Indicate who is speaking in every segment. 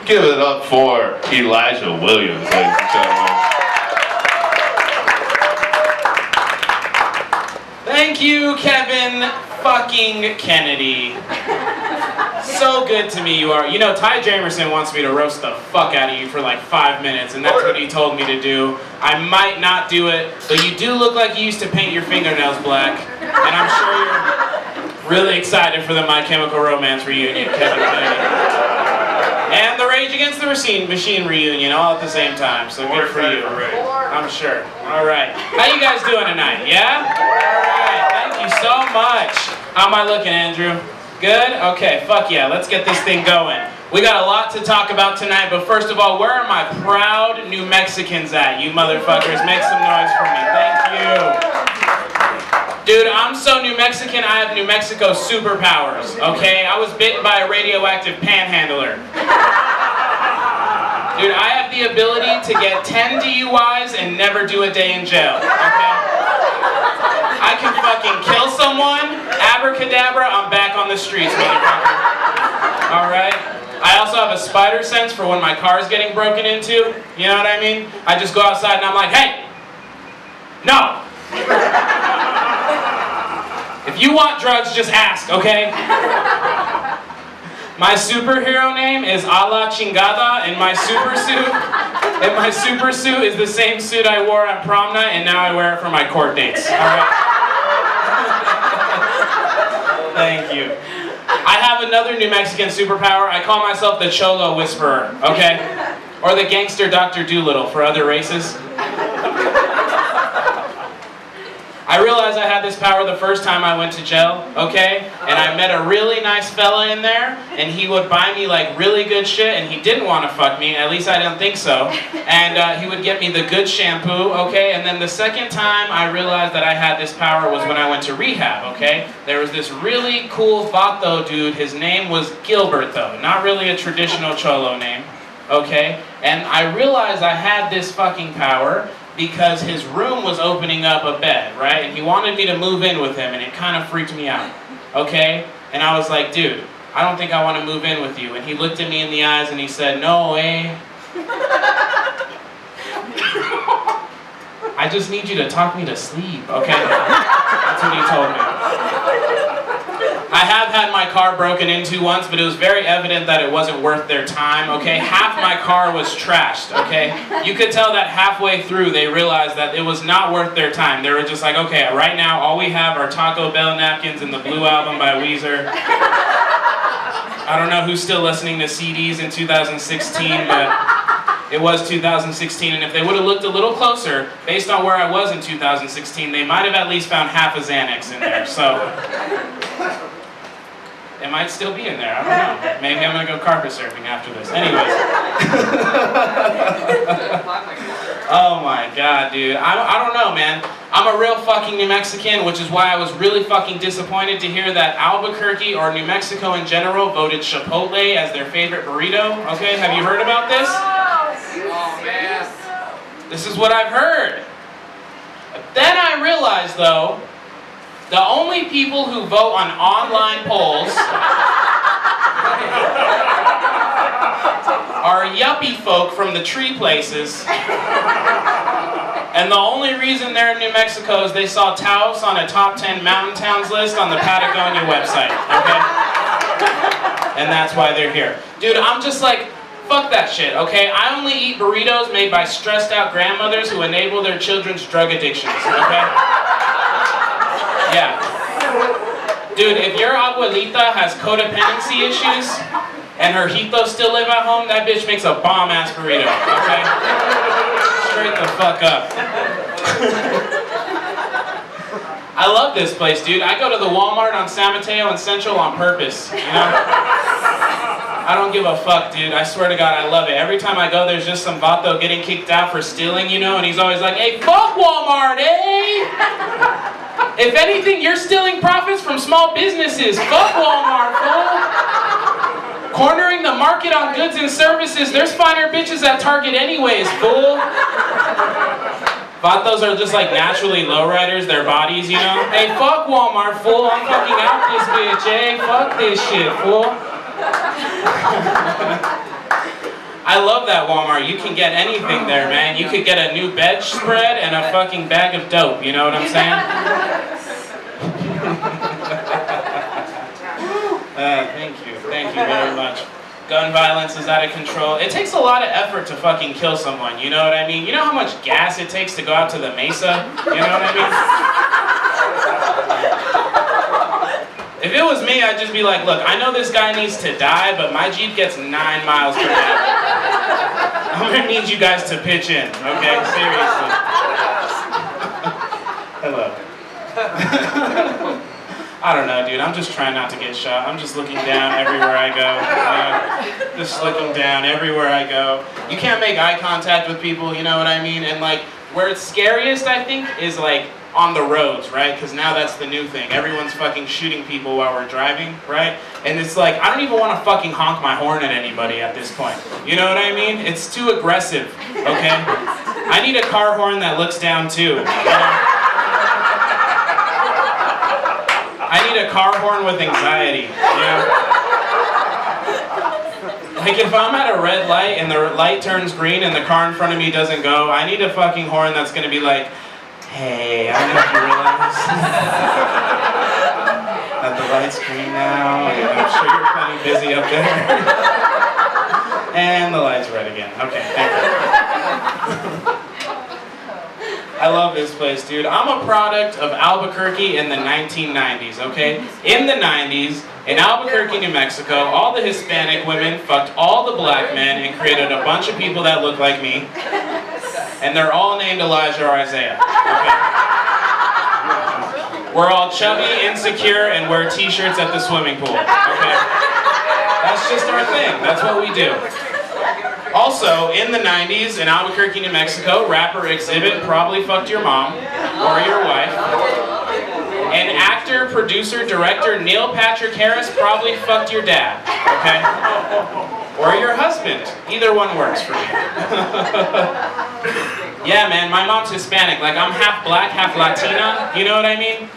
Speaker 1: Give it up for Elijah Williams, ladies and gentlemen.
Speaker 2: Thank you, Kevin fucking Kennedy. So good to me you are. You know, Ty Jamerson wants me to roast the fuck out of you for like 5 minutes, and that's what he told me to do. I might not do it, but you do look like you used to paint your fingernails black, and I'm sure you're really excited for the My Chemical Romance reunion, Kevin Kennedy. And the Rage Against the Machine reunion all at the same time, so good for you. I'm sure. All right. How you guys doing tonight? Yeah? All right. Thank you so much. How am I looking, Andrew? Good? Okay, fuck yeah. Let's get this thing going. We got a lot to talk about tonight, but first of all, where are my proud New Mexicans at? You motherfuckers, make some noise for me. Thank you. Dude, I'm so New Mexican, I have New Mexico superpowers, okay? I was bitten by a radioactive panhandler. Dude, I have the ability to get 10 DUIs and never do a day in jail, okay? I can fucking kill someone, abracadabra, I'm back on the streets, motherfucker. Alright? I also have a spider sense for when my car's getting broken into, you know what I mean? I just go outside and I'm like, hey! No! If you want drugs, just ask, okay? My superhero name is A La Chingada, and my super suit is the same suit I wore on prom night, and now I wear it for my court dates. All right? Thank you. I have another New Mexican superpower. I call myself the Cholo Whisperer, okay? Or the gangster Dr. Doolittle for other races. I realized I had this power the first time I went to jail, okay? And I met a really nice fella in there, and he would buy me like really good shit, and he didn't want to fuck me, at least I didn't think so. And he would get me the good shampoo, okay? And then the second time I realized that I had this power was when I went to rehab, okay? There was this really cool vato dude, his name was Gilbert though, not really a traditional Cholo name, okay? And I realized I had this fucking power because his room was opening up a bed, right? And he wanted me to move in with him, and it kind of freaked me out, okay? And I was like, dude, I don't think I want to move in with you. And he looked at me in the eyes and he said, no way. I just need you to talk me to sleep, okay? That's what he told me. I have had my car broken into once, but it was very evident that it wasn't worth their time, okay? Half my car was trashed, okay? You could tell that halfway through they realized that it was not worth their time. They were just like, okay, right now all we have are Taco Bell napkins and the Blue Album by Weezer. I don't know who's still listening to CDs in 2016, but it was 2016, and if they would have looked a little closer, based on where I was in 2016, they might have at least found half a Xanax in there, so... It might still be in there, I don't know. Maybe I'm gonna go carpet surfing after this. Anyways. Oh my god, dude. I don't know, man. I'm a real fucking New Mexican, which is why I was really fucking disappointed to hear that Albuquerque, or New Mexico in general, voted Chipotle as their favorite burrito. Okay, have you heard about this?
Speaker 3: Oh man.
Speaker 2: This is what I've heard. Then I realized, though, the only people who vote on online polls are yuppie folk from the tree places. And the only reason they're in New Mexico is they saw Taos on a top 10 mountain towns list on the Patagonia website, okay? And that's why they're here. Dude, I'm just like, fuck that shit, okay? I only eat burritos made by stressed out grandmothers who enable their children's drug addictions, okay? Yeah. Dude, if your abuelita has codependency issues and her hitos still live at home, that bitch makes a bomb-ass burrito, okay? Straight the fuck up. I love this place, dude. I go to the Walmart on San Mateo and Central on purpose, you know? I don't give a fuck, dude. I swear to God, I love it. Every time I go, there's just some vato getting kicked out for stealing, you know? And he's always like, hey, fuck Walmart, eh? If anything, you're stealing profits from small businesses. Fuck Walmart, fool. Cornering the market on goods and services. There's finer bitches at Target anyways, fool. Vatos are just like naturally lowriders, their bodies, you know? Hey, fuck Walmart, fool. I'm fucking out this bitch, eh? Fuck this shit, fool. I love that Walmart. You can get anything there, man. You could get a new bedspread and a fucking bag of dope. You know what I'm saying? Thank you very much. Gun violence is out of control. It takes a lot of effort to fucking kill someone, you know what I mean? You know how much gas it takes to go out to the mesa? You know what I mean? If it was me, I'd just be like, look, I know this guy needs to die, but my Jeep gets 9 miles per gallon. I'm gonna need you guys to pitch in, okay? Seriously. Hello. I don't know, dude. I'm just trying not to get shot. I'm just looking down everywhere I go. Just looking down everywhere I go. You can't make eye contact with people, you know what I mean? And like, where it's scariest, I think, is like on the roads, right? Because now that's the new thing. Everyone's fucking shooting people while we're driving, right? And it's like, I don't even want to fucking honk my horn at anybody at this point. You know what I mean? It's too aggressive, okay? I need a car horn that looks down too. You know? I need a car horn with anxiety, you know? Like if I'm at a red light and the light turns green and the car in front of me doesn't go, I need a fucking horn that's gonna be like, hey, I don't know if you realize that the light's green now, and I'm sure you're plenty busy up there. And the light's red again. Okay, thank you. I love this place, dude. I'm a product of Albuquerque in the 1990s, okay? In the 90s, in Albuquerque, New Mexico, all the Hispanic women fucked all the black men and created a bunch of people that look like me. And they're all named Elijah or Isaiah, okay? We're all chubby, insecure, and wear t-shirts at the swimming pool, okay? That's just our thing. That's what we do. Also, in the 90s, in Albuquerque, New Mexico, rapper Exhibit probably fucked your mom or your wife. And actor, producer, director Neil Patrick Harris probably fucked your dad, okay? Or your husband. Either one works for me. Yeah, man, my mom's Hispanic. Like, I'm half black, half Latina. You know what I mean?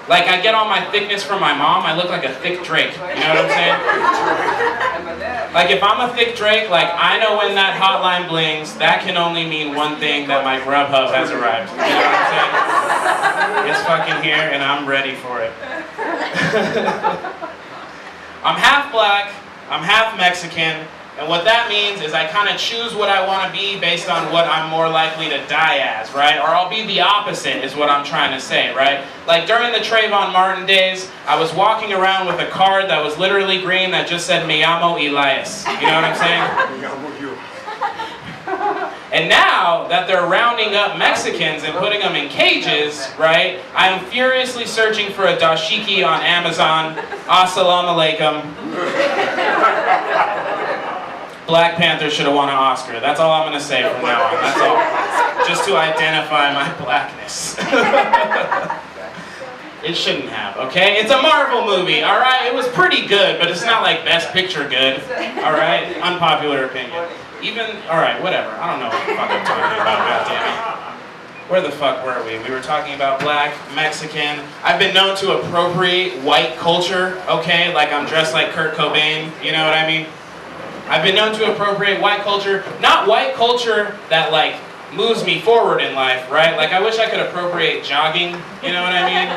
Speaker 2: Like, I get all my thickness from my mom. I look like a thick Drake. You know what I'm saying? Like, if I'm a thick Drake, like, I know when that hotline blings, that can only mean one thing, that my Grubhub has arrived. You know what I'm saying? It's fucking here, and I'm ready for it. I'm half black, I'm half Mexican, and what that means is I kind of choose what I want to be based on what I'm more likely to die as, right? Or I'll be the opposite is what I'm trying to say, right? Like during the Trayvon Martin days, I was walking around with a card that was literally green that just said, Me llamo Elias. You know what I'm saying? And now that they're rounding up Mexicans and putting them in cages, right? I am furiously searching for a dashiki on Amazon. Assalamu alaikum. Black Panther should have won an Oscar. That's all I'm going to say from now on. That's all. Just to identify my blackness. It shouldn't have, okay? It's a Marvel movie, alright? It was pretty good, but it's not like Best Picture good, alright? Unpopular opinion. Alright, whatever. I don't know what the fuck I'm talking about, goddammit. Where the fuck were we? We were talking about black, Mexican. I've been known to appropriate white culture, okay? Like I'm dressed like Kurt Cobain, you know what I mean? I've been known to appropriate white culture, not white culture that like moves me forward in life, right? Like I wish I could appropriate jogging, you know what I mean?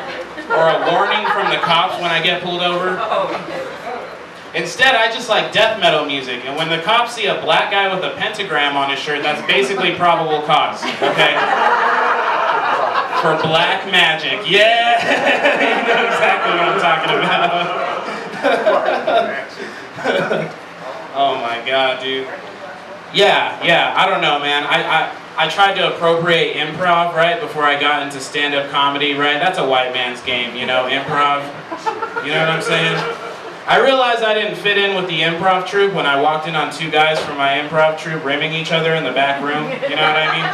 Speaker 2: Or a warning from the cops when I get pulled over. Instead, I just like death metal music, and when the cops see a black guy with a pentagram on his shirt, that's basically probable cause, okay? For black magic, yeah! You know exactly what I'm talking about. Oh my god, dude. Yeah, I don't know, man. I tried to appropriate improv, right, before I got into stand-up comedy, right? That's a white man's game, you know, improv. You know what I'm saying? I realized I didn't fit in with the improv troupe when I walked in on two guys from my improv troupe rimming each other in the back room, you know what I mean?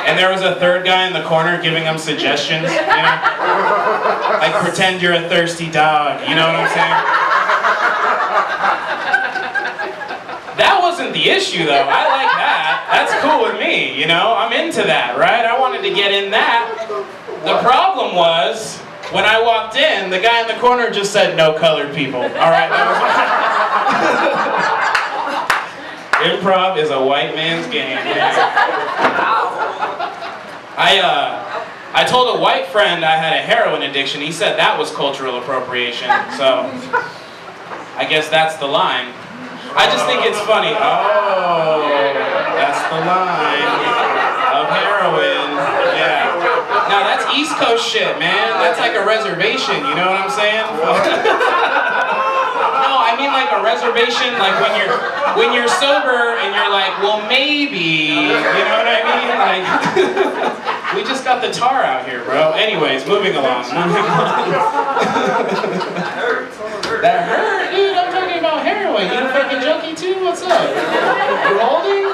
Speaker 2: And there was a third guy in the corner giving them suggestions, you know? Like, pretend you're a thirsty dog, you know what I'm saying? That wasn't the issue, though. I like that. That's cool with me, you know? I'm into that, right? I wanted to get in that. The problem was, when I walked in, the guy in the corner just said, no colored people. All right? Improv is a white man's game. Man. I told a white friend I had a heroin addiction. He said that was cultural appropriation. So I guess that's the line. I just think it's funny. Oh, that's the line of heroin. Yeah. Now that's East Coast shit, man. That's like a reservation. You know what I'm saying? No, I mean like a reservation, like when you're sober and you're like, well, maybe. You know what I mean? Like, we just got the tar out here, bro. Anyways, moving along. That hurt, dude. I'm talking about heroin. You a fucking junkie too? What's up? You're holding?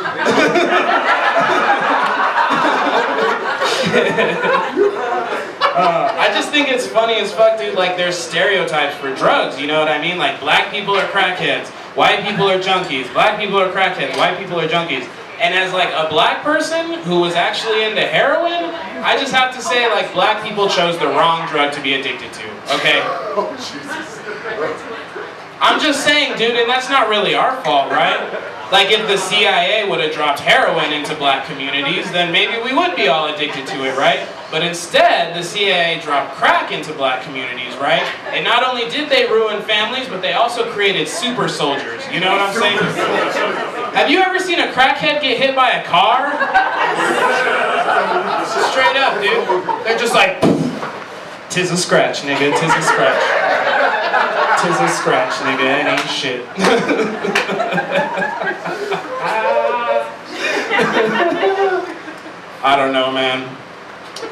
Speaker 2: I just think it's funny as fuck, dude. Like, there's stereotypes for drugs. You know what I mean? Like, black people are crackheads. White people are junkies. Black people are crackheads. White people are junkies. And as like a black person who was actually into heroin, I just have to say, like, black people chose the wrong drug to be addicted to, okay?
Speaker 4: Oh, Jesus.
Speaker 2: I'm just saying, dude, and that's not really our fault, right? Like, if the CIA would have dropped heroin into black communities, then maybe we would be all addicted to it, right? But instead, the CIA dropped crack into black communities, right? And not only did they ruin families, but they also created super soldiers. You know what I'm saying? Have you ever seen a crackhead get hit by a car? Straight up, dude. They're just like, tis a scratch, nigga, tis a scratch. Tis a scratch, nigga, it ain't shit. I don't know, man.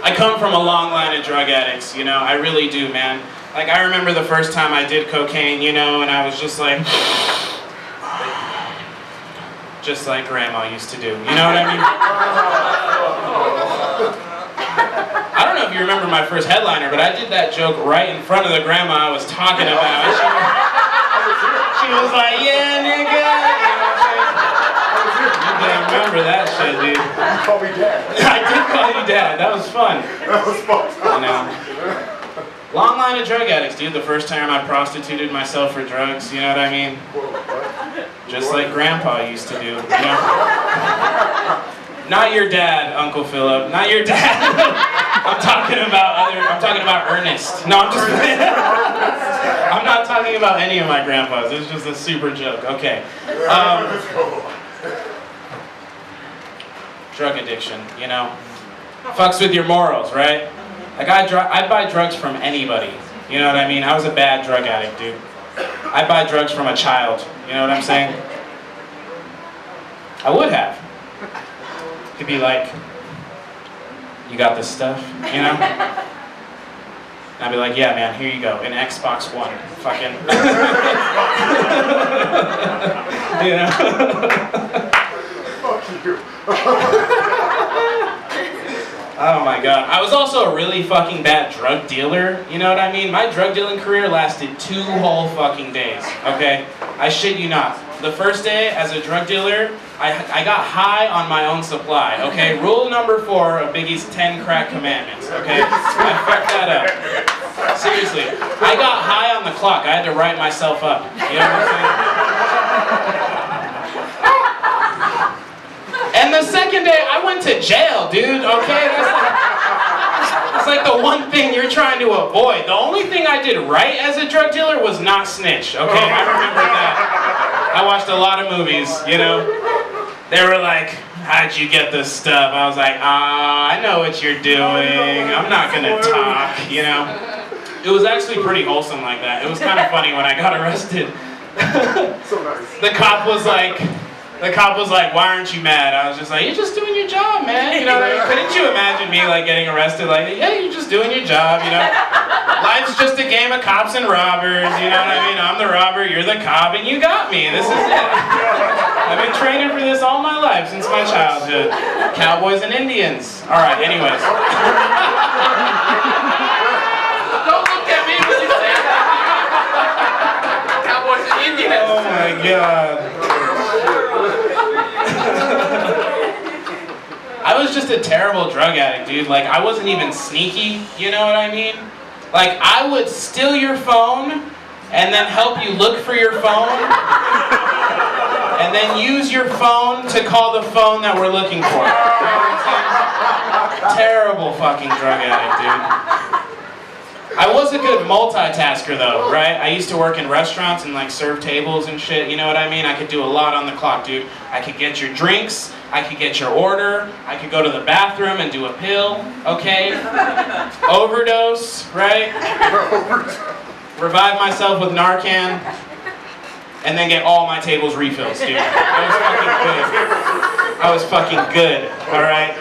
Speaker 2: I come from a long line of drug addicts, you know, I really do, man. Like, I remember the first time I did cocaine, you know, and I was just like grandma used to do, you know what I mean? I don't know if you remember my first headliner, but I did that joke right in front of the grandma I was talking about. She was like, yeah, nigga. You can't remember that shit, dude.
Speaker 4: You called me dad.
Speaker 2: I did call you dad. That was fun.
Speaker 4: That was fun.
Speaker 2: You know. Long line of drug addicts, dude. The first time I prostituted myself for drugs, you know what I mean? Just like grandpa used to do, you know? Not your dad, Uncle Philip. Not your dad. I'm talking about Ernest. No, I'm just I'm not talking about any of my grandpas. It was just a super joke. Okay. Drug addiction, you know? Fucks with your morals, right? Like, I'd buy drugs from anybody. You know what I mean? I was a bad drug addict, dude. I'd buy drugs from a child. You know what I'm saying? I would have. Could be like, you got this stuff, you know? And I'd be like, yeah, man, here you go, an Xbox One, fucking. You know?
Speaker 4: Fuck you.
Speaker 2: Oh my god. I was also a really fucking bad drug dealer, you know what I mean? My drug dealing career lasted 2 whole fucking days, okay? I shit you not. The first day as a drug dealer, I got high on my own supply, okay? Rule number 4 of Biggie's 10 crack commandments, okay? I fucked that up. Seriously. I got high on the clock. I had to write myself up. You know what I'm saying? And the second day, I went to jail, dude, okay? That's like the one thing you're trying to avoid. The only thing I did right as a drug dealer was not snitch, okay? I remember that. I watched a lot of movies, you know? They were like, how'd you get this stuff? I was like, I know what you're doing. I'm not gonna talk, you know? It was actually pretty wholesome like that. It was kind of funny when I got arrested.
Speaker 4: So nice.
Speaker 2: The cop was like, why aren't you mad? I was just like, you're just doing your job, man. You know, like, couldn't you imagine me like getting arrested? Like, yeah, you're just doing your job, you know? Life's just a game of cops and robbers, you know what I mean? I'm the robber, you're the cop, and you got me. This is it. I've been training for this all my life, since my childhood. Cowboys and Indians. All right, anyways.
Speaker 3: Don't look at me when you say that. Cowboys and Indians.
Speaker 2: Oh my god. I was just a terrible drug addict, dude. Like, I wasn't even sneaky, you know what I mean? Like, I would steal your phone and then help you look for your phone and and then use your phone to call the phone that we're looking for. You know what I'm saying? Terrible fucking drug addict, dude. I was a good multitasker though, right? I used to work in restaurants and like serve tables and shit, you know what I mean? I could do a lot on the clock, dude. I could get your drinks, I could get your order, I could go to the bathroom and do a pill, okay? Overdose, right? Revive myself with Narcan, and then get all my tables refills, dude. I was fucking good, alright?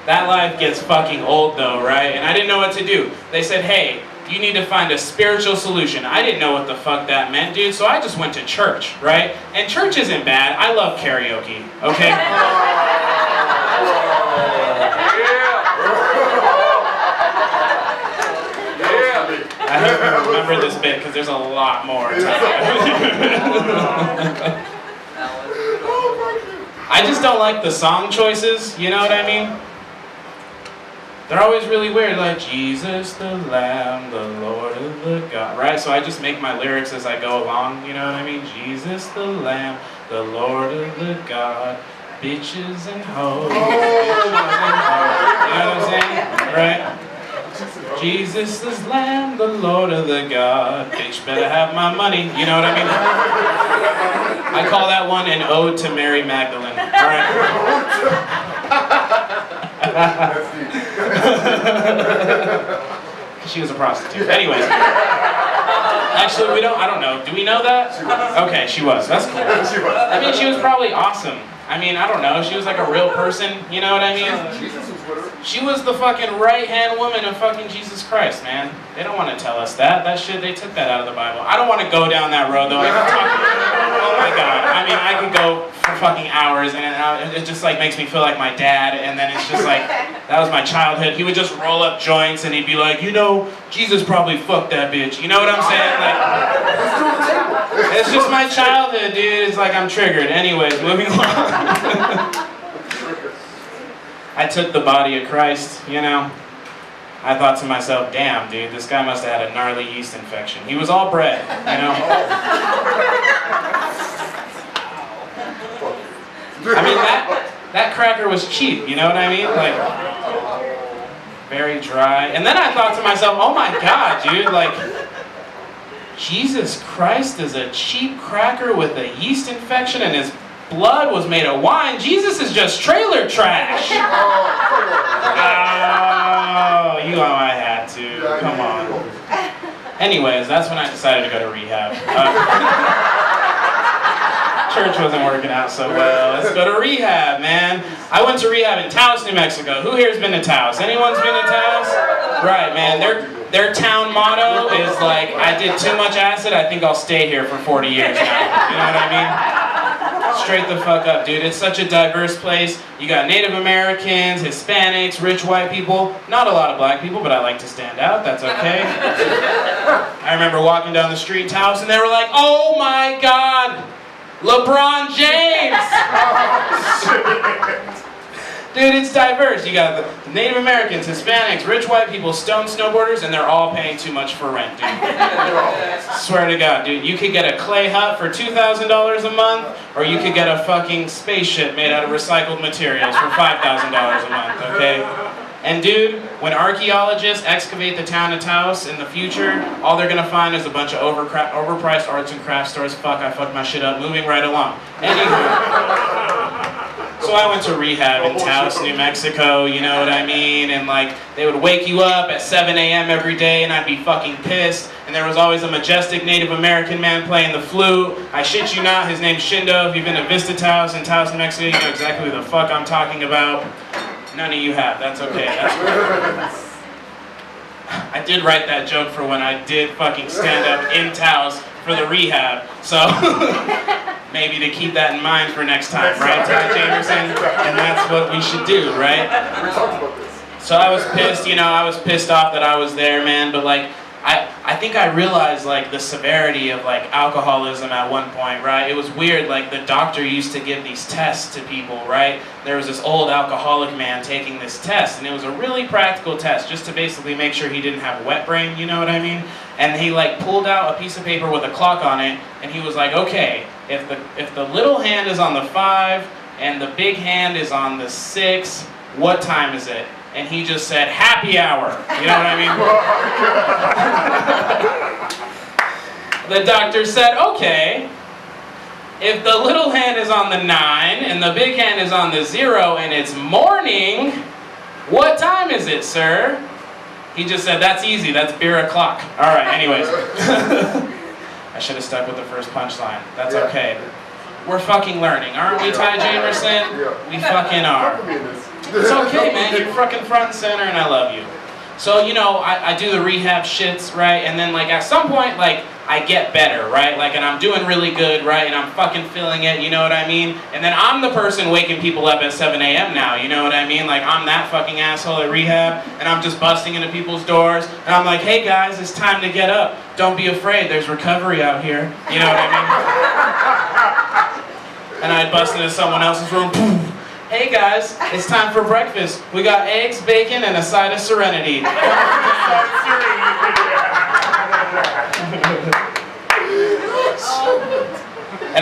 Speaker 2: That life gets fucking old though, right? And I didn't know what to do. They said, hey, you need to find a spiritual solution. I didn't know what the fuck that meant, dude, so I just went to church, right? And church isn't bad. I love karaoke, okay? I hope you remember this bit, because there's a lot more. I just don't like the song choices, you know what I mean? They're always really weird, like, Jesus the Lamb, the Lord of the God, right? So I just make my lyrics as I go along, you know what I mean? Jesus the Lamb, the Lord of the God, bitches and hoes, you know what I'm saying? Right? Jesus is Lamb, the Lord of the God, bitch better have my money, you know what I mean? I call that one an ode to Mary Magdalene, alright? She was a prostitute. Anyways. Actually, I don't know. Do we know that?
Speaker 4: She was.
Speaker 2: Okay, she was. That's cool.
Speaker 4: She was.
Speaker 2: I mean, she was probably awesome. I mean, I don't know. She was like a real person. You know what I mean?
Speaker 4: Jesus was with her.
Speaker 2: She was the fucking right-hand woman of fucking Jesus Christ, man. They don't want to tell us that. That shit, they took that out of the Bible. I don't want to go down that road, though. I can talk. Oh my God. I mean, I could go for fucking hours, and it just like makes me feel like my dad, and then it's just like, that was my childhood. He would just roll up joints, and he'd be like, you know, Jesus probably fucked that bitch. You know what I'm saying? Like, it's just my childhood, dude. It's like I'm triggered. Anyways, moving along. I took the body of Christ, you know. I thought to myself, damn, dude, this guy must have had a gnarly yeast infection. He was all bread, you know. I mean, that cracker was cheap, you know what I mean? Like, very dry. And then I thought to myself, oh my God, dude, like, Jesus Christ is a cheap cracker with a yeast infection and his blood was made of wine. Jesus is just trailer trash. Oh, you know I had to. Come on. Anyways, that's when I decided to go to rehab. Church wasn't working out so well. Let's go to rehab, man. I went to rehab in Taos, New Mexico. Who here's been to Taos? Anyone's been to Taos? Right, man. Their town motto is like, I did too much acid, I think I'll stay here for 40 years now. You know what I mean? Straight the fuck up, dude. It's such a diverse place. You got Native Americans, Hispanics, rich white people. Not a lot of black people, but I like to stand out. That's okay. I remember walking down the street in Taos and they were like, oh my God, LeBron James! Dude, it's diverse. You got the Native Americans, Hispanics, rich white people, stone snowboarders, and they're all paying too much for rent, dude. Swear to God, dude. You could get a clay hut for $2,000 a month, or you could get a fucking spaceship made out of recycled materials for $5,000 a month, okay? And dude, when archaeologists excavate the town of Taos in the future, all they're gonna find is a bunch of overpriced arts and crafts stores. Fuck, I fucked my shit up. Moving right along. Anywho. So I went to rehab in Taos, New Mexico, you know what I mean? And like, they would wake you up at 7 a.m. every day and I'd be fucking pissed. And there was always a majestic Native American man playing the flute. I shit you not, his name's Shindo. If you've been to Vista Taos in Taos, New Mexico, you know exactly who the fuck I'm talking about. None of you have, that's okay. I did write that joke for when I did fucking stand up in Taos for the rehab. So maybe to keep that in mind for next time, right, Ty Jamerson? And that's what we should do, right?
Speaker 4: We talked about this.
Speaker 2: So I was pissed, you know, I was pissed off that I was there, man, but like, I think I realized like the severity of like alcoholism at one point, right? It was weird, like the doctor used to give these tests to people, right? There was this old alcoholic man taking this test, and it was a really practical test just to basically make sure he didn't have wet brain, you know what I mean? And he like pulled out a piece of paper with a clock on it, and he was like, okay, if the little hand is on the 5 and the big hand is on the 6, what time is it? And he just said, happy hour. You know what I mean? The doctor said, okay, if the little hand is on the 9 and the big hand is on the 0 and it's morning, what time is it, sir? He just said, that's easy, that's beer o'clock. All right, anyways. I should have stuck with the first punchline. That's okay. We're fucking learning, aren't we, Ty Jamerson? We fucking are. It's okay, man. You're fucking front and center, and I love you. So, you know, I do the rehab shits, right? And then, like, at some point, like, I get better, right? Like, and I'm doing really good, right? And I'm fucking feeling it, you know what I mean? And then I'm the person waking people up at 7 a.m. now, you know what I mean? Like, I'm that fucking asshole at rehab, and I'm just busting into people's doors, and I'm like, hey, guys, it's time to get up. Don't be afraid. There's recovery out here. You know what I mean? And I'd bust into someone else's room. Boom. Hey guys, it's time for breakfast. We got eggs, bacon, and a side of serenity. And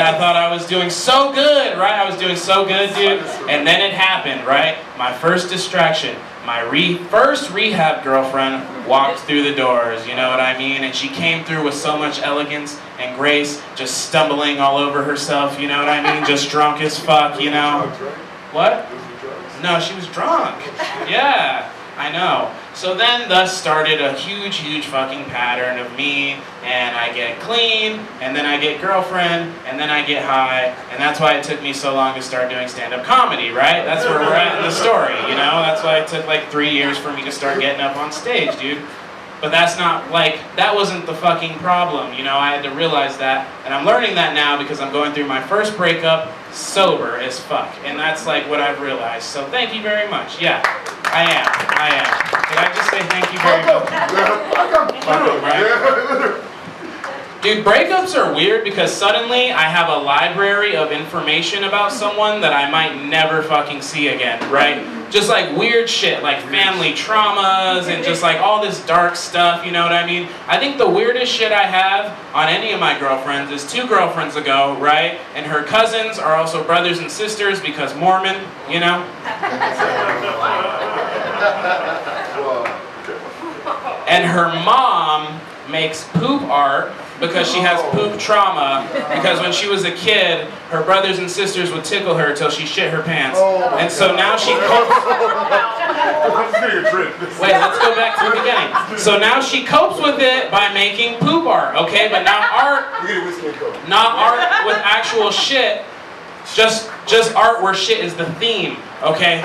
Speaker 2: I thought I was doing so good, right? I was doing so good, dude. And then it happened, right? My first distraction. My first rehab girlfriend walked through the doors, you know what I mean? And she came through with so much elegance and grace, just stumbling all over herself, you know what I mean? Just drunk as fuck, you know? What? No, she was drunk. Yeah, I know. So then thus started a huge, huge fucking pattern of me, and I get clean, and then I get girlfriend, and then I get high, and that's why it took me so long to start doing stand-up comedy, right? That's where we're at in the story, you know? That's why it took like 3 years for me to start getting up on stage, dude. But that's not, like, that wasn't the fucking problem, you know? I had to realize that, and I'm learning that now because I'm going through my first breakup sober as fuck, and that's like what I've realized. So thank you very much. Yeah, I am. Did I just say thank you very much? Welcome, right? Dude, breakups are weird because suddenly I have a library of information about someone that I might never fucking see again, right? Just like weird shit, like family traumas and just like all this dark stuff, you know what I mean? I think the weirdest shit I have on any of my girlfriends is 2 girlfriends ago, right? And her cousins are also brothers and sisters because Mormon, you know? And her mom makes poop art because she has poop trauma, because when she was a kid, her brothers and sisters would tickle her till she shit her pants. And so now she copes... Wait, let's go back to the beginning. So now she copes with it by making poop art, okay? But not art with actual shit, just art where shit is the theme, okay?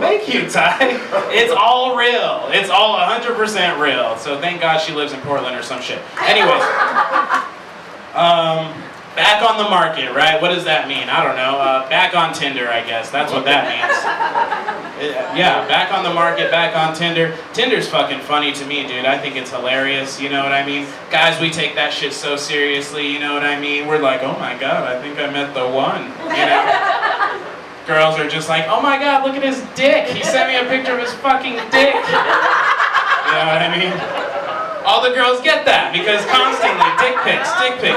Speaker 2: Thank you, Ty. It's all real. It's all 100% real. So thank God she lives in Portland or some shit. Anyways, back on the market, right? What does that mean? I don't know. Back on Tinder, I guess. That's what that means. Yeah, back on the market, back on Tinder. Tinder's fucking funny to me, dude. I think it's hilarious, you know what I mean? Guys, we take that shit so seriously, you know what I mean? We're like, oh my God, I think I met the one, you know? Girls are just like, oh my God, look at his dick. He sent me a picture of his fucking dick. You know what I mean? All the girls get that because constantly, dick pics,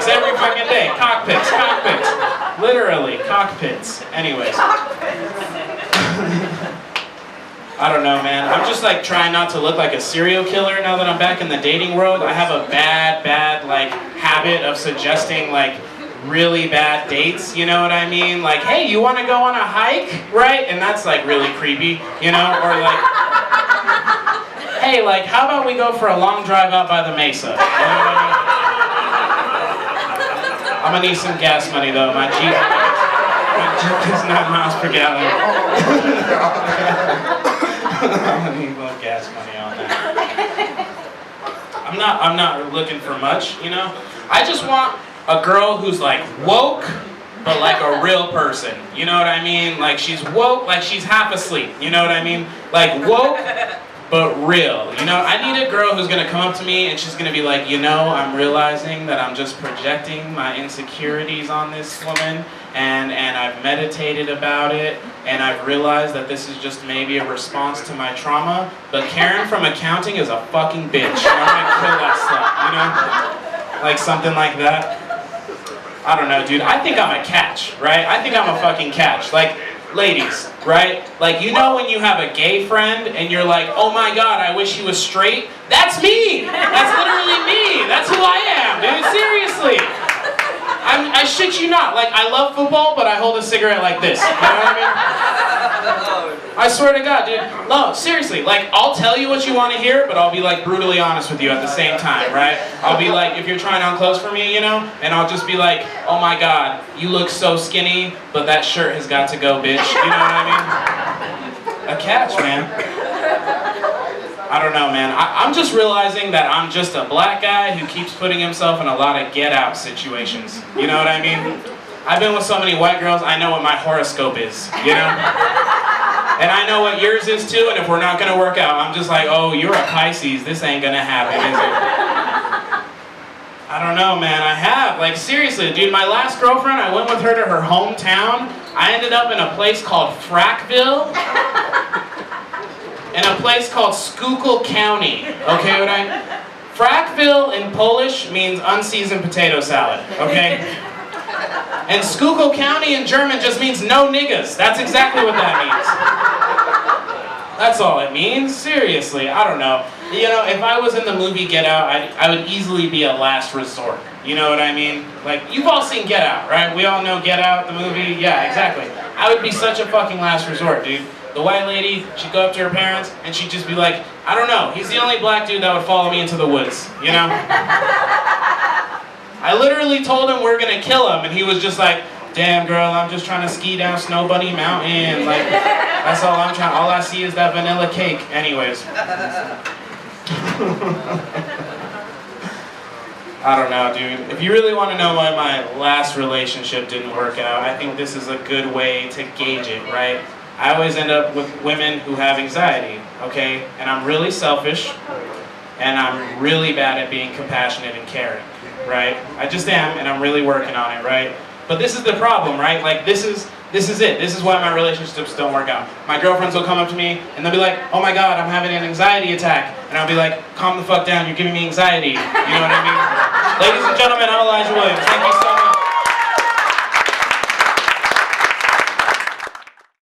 Speaker 2: every fucking day. Cockpits. Literally, cockpits. Anyways. I don't know, man. I'm just like trying not to look like a serial killer now that I'm back in the dating world. I have a bad, like habit of suggesting like really bad dates, you know what I mean? Like, hey, you want to go on a hike, right? And that's like really creepy, you know? Or like, hey, like, how about we go for a long drive out by the mesa? You know what I mean? I'm gonna need some gas money though. My Jeep is 9 miles per gallon. I'm gonna need a little gas money on that. I'm not looking for much, you know? I just want a girl who's like woke, but like a real person. You know what I mean? Like she's woke, like she's half asleep. You know what I mean? Like woke, but real. You know, I need a girl who's gonna come up to me and she's gonna be like, you know, I'm realizing that I'm just projecting my insecurities on this woman, and I've meditated about it, and I've realized that this is just maybe a response to my trauma, but Karen from accounting is a fucking bitch. I'm gonna kill that slut, you know? Like something like that. I don't know, dude. I think I'm a catch, right? I think I'm a fucking catch. Like, ladies, right? Like, you know when you have a gay friend and you're like, oh my god, I wish he was straight? That's me! That's literally me! That's who I am, dude. Seriously! I shit you not. Like, I love football, but I hold a cigarette like this. You know what I mean? I swear to God, dude. No, seriously. Like, I'll tell you what you want to hear, but I'll be, like, brutally honest with you at the same time, right? I'll be like, if you're trying on clothes for me, you know? And I'll just be like, oh my god, you look so skinny, but that shirt has got to go, bitch. You know what I mean? A catch, man. I don't know, man. I'm just realizing that I'm just a black guy who keeps putting himself in a lot of get out situations. You know what I mean? I've been with so many white girls, I know what my horoscope is, you know? And I know what yours is too, and if we're not gonna work out, I'm just like, oh, you're a Pisces, this ain't gonna happen, is it? I don't know, man, I have. Like, seriously, dude, my last girlfriend, I went with her to her hometown. I ended up in a place called Frackville. In a place called Schuylkill County, okay? Frackville in Polish means unseasoned potato salad, okay? And Schuylkill County in German just means no niggas. That's exactly what that means. That's all it means, seriously, I don't know. You know, if I was in the movie Get Out, I would easily be a last resort. You know what I mean? Like, you've all seen Get Out, right? We all know Get Out, the movie, yeah, exactly. I would be such a fucking last resort, dude. The white lady, she'd go up to her parents, and she'd just be like, I don't know, he's the only black dude that would follow me into the woods, you know? I literally told him we're gonna kill him, and he was just like, damn girl, I'm just trying to ski down Snow Bunny Mountain, like, that's all I'm trying, all I see is that vanilla cake. Anyways. I don't know, dude. If you really want to know why my last relationship didn't work out, I think this is a good way to gauge it, right? I always end up with women who have anxiety, okay? And I'm really selfish, and I'm really bad at being compassionate and caring, right? I just am, and I'm really working on it, right? But this is the problem, right? Like, this is it. This is why my relationships don't work out. My girlfriends will come up to me, and they'll be like, oh my god, I'm having an anxiety attack. And I'll be like, calm the fuck down, you're giving me anxiety. You know what I mean? Ladies and gentlemen, I'm Elijah Williams. Thank you so much.